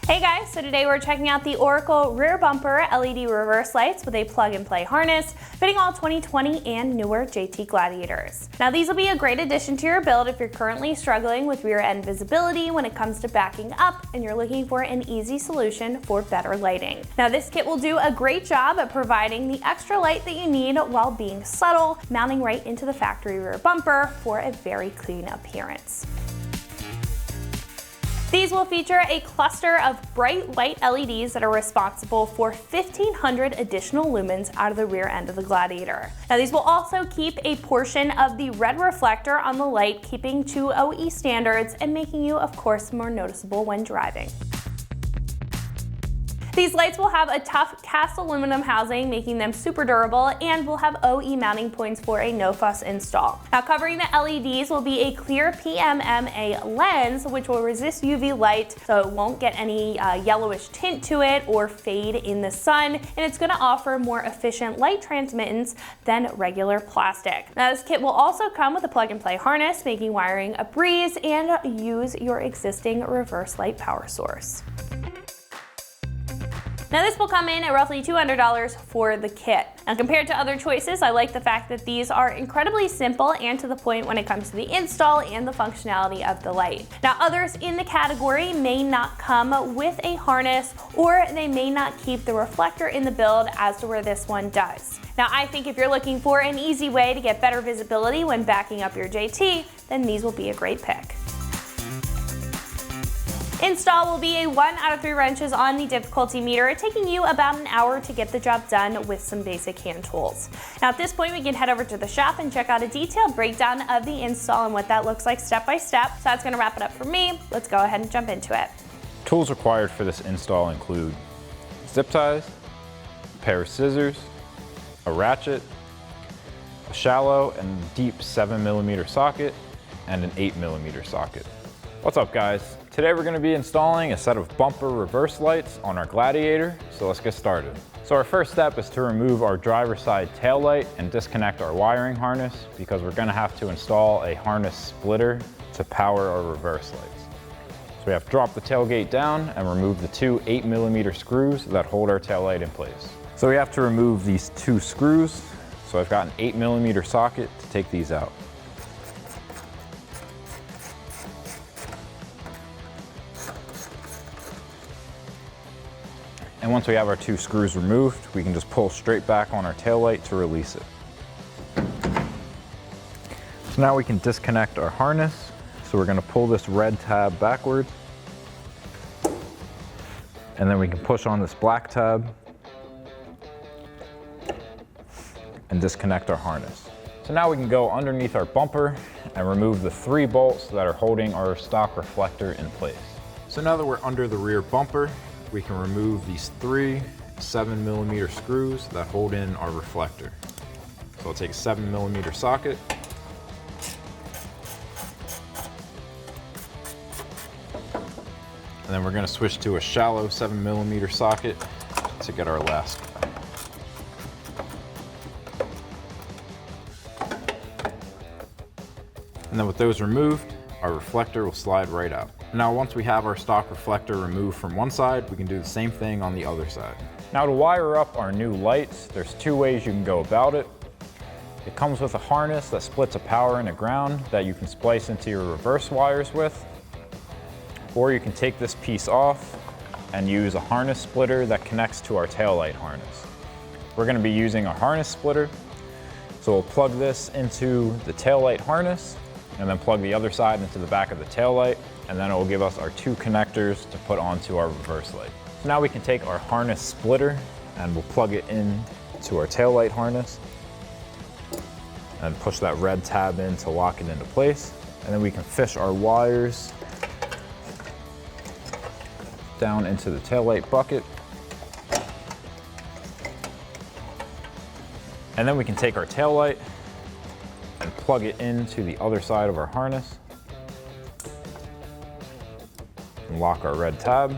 Hey guys, so today we're checking out the Oracle rear bumper LED reverse lights with a plug-and-play harness, fitting all 2020 and newer JT Gladiators. Now these will be a great addition to your build if you're currently struggling with rear end visibility when it comes to backing up and you're looking for an easy solution for better lighting. Now this kit will do a great job at providing the extra light that you need while being subtle, mounting right into the factory rear bumper for a very clean appearance. These will feature a cluster of bright white LEDs that are responsible for 1,500 additional lumens out of the rear end of the Gladiator. Now these will also keep a portion of the red reflector on the light, keeping to OE standards and making you, of course, more noticeable when driving. These lights will have a tough cast aluminum housing, making them super durable, and will have OE mounting points for a no-fuss install. Now covering the LEDs will be a clear PMMA lens, which will resist UV light, so it won't get any yellowish tint to it or fade in the sun, and it's going to offer more efficient light transmittance than regular plastic. Now this kit will also come with a plug-and-play harness, making wiring a breeze, and use your existing reverse light power source. Now this will come in at roughly $200 for the kit. Now compared to other choices, I like the fact that these are incredibly simple and to the point when it comes to the install and the functionality of the light. Now others in the category may not come with a harness, or they may not keep the reflector in the build as to where this one does. Now I think if you're looking for an easy way to get better visibility when backing up your JT, then these will be a great pick. Install will be a 1 out of 3 wrenches on the difficulty meter, taking you about an hour to get the job done with some basic hand tools. Now at this point we can head over to the shop and check out a detailed breakdown of the install and what that looks like step by step. So that's going to wrap it up for me. Let's go ahead and jump into it. Tools required for this install include zip ties, a pair of scissors, a ratchet, a shallow and deep 7mm socket, and an 8mm socket. What's up guys? Today we're going to be installing a set of bumper reverse lights on our Gladiator, so let's get started. So our first step is to remove our driver's side tail light and disconnect our wiring harness, because we're going to have to install a harness splitter to power our reverse lights. So we have to drop the tailgate down and remove the 2 8mm screws that hold our tail light in place. So we have to remove these 2 screws, so I've got an 8mm socket to take these out. And once we have our 2 screws removed, we can just pull straight back on our tail light to release it. So now we can disconnect our harness. So we're going to pull this red tab backwards. And then we can push on this black tab and disconnect our harness. So now we can go underneath our bumper and remove the 3 bolts that are holding our stock reflector in place. So now that we're under the rear bumper, we can remove these 3 7mm screws that hold in our reflector. So I'll take a 7mm socket, and then we're going to switch to a shallow 7mm socket to get our last guy. And then with those removed, our reflector will slide right out. Now once we have our stock reflector removed from one side, we can do the same thing on the other side. Now to wire up our new lights, there's 2 ways you can go about it. It comes with a harness that splits a power and a ground that you can splice into your reverse wires with. Or you can take this piece off and use a harness splitter that connects to our taillight harness. We're going to be using a harness splitter, so we'll plug this into the taillight harness and then plug the other side into the back of the taillight, and then it will give us our 2 connectors to put onto our reverse light. So now we can take our harness splitter and we'll plug it in to our taillight harness and push that red tab in to lock it into place. And then we can fish our wires down into the taillight bucket. And then we can take our taillight and plug it into the other side of our harness and lock our red tab.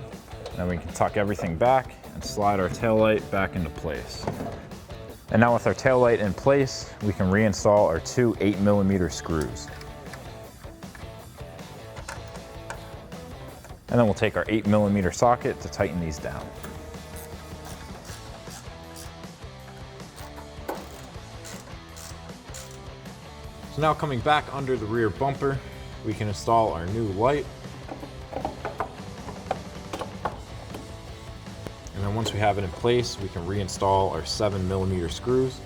Then we can tuck everything back and slide our taillight back into place. And now with our taillight in place, we can reinstall our 2 8mm screws. And then we'll take our 8mm socket to tighten these down. So now coming back under the rear bumper, we can install our new light. And then once we have it in place, we can reinstall our 7mm screws.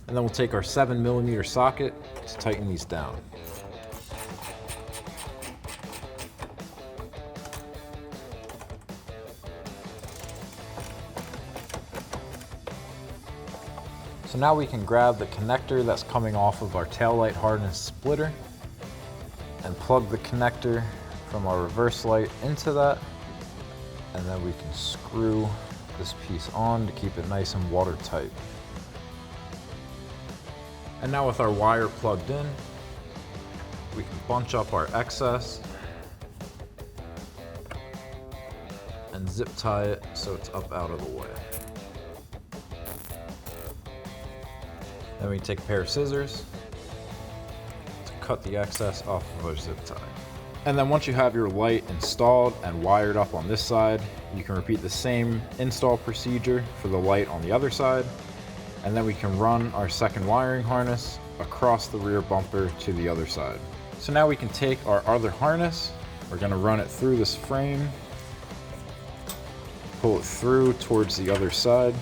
And then we'll take our 7mm socket to tighten these down. So now we can grab the connector that's coming off of our taillight harness splitter and plug the connector from our reverse light into that. And then we can screw this piece on to keep it nice and watertight. And now with our wire plugged in, we can bunch up our excess and zip tie it so it's up out of the way. Then we take a pair of scissors to cut the excess off of our zip tie. And then once you have your light installed and wired up on this side, you can repeat the same install procedure for the light on the other side. And then we can run our second wiring harness across the rear bumper to the other side. So now we can take our other harness, we're gonna run it through this frame, pull it through towards the other side.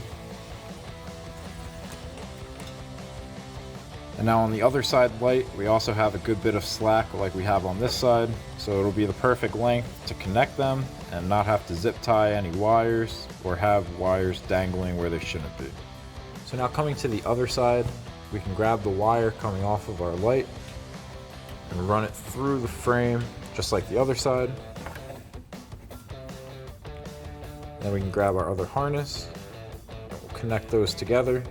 And now on the other side light, we also have a good bit of slack like we have on this side. So it'll be the perfect length to connect them and not have to zip tie any wires or have wires dangling where they shouldn't be. So now coming to the other side, we can grab the wire coming off of our light and run it through the frame just like the other side. Then we can grab our other harness, we'll connect those together,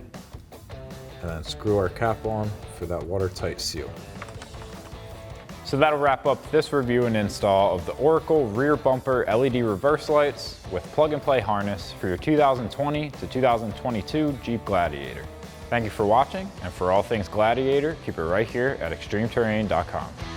and then screw our cap on for that watertight seal. So that'll wrap up this review and install of the Oracle rear bumper LED reverse lights with plug and play harness for your 2020 to 2022 Jeep Gladiator. Thank you for watching, and for all things Gladiator, keep it right here at extremeterrain.com.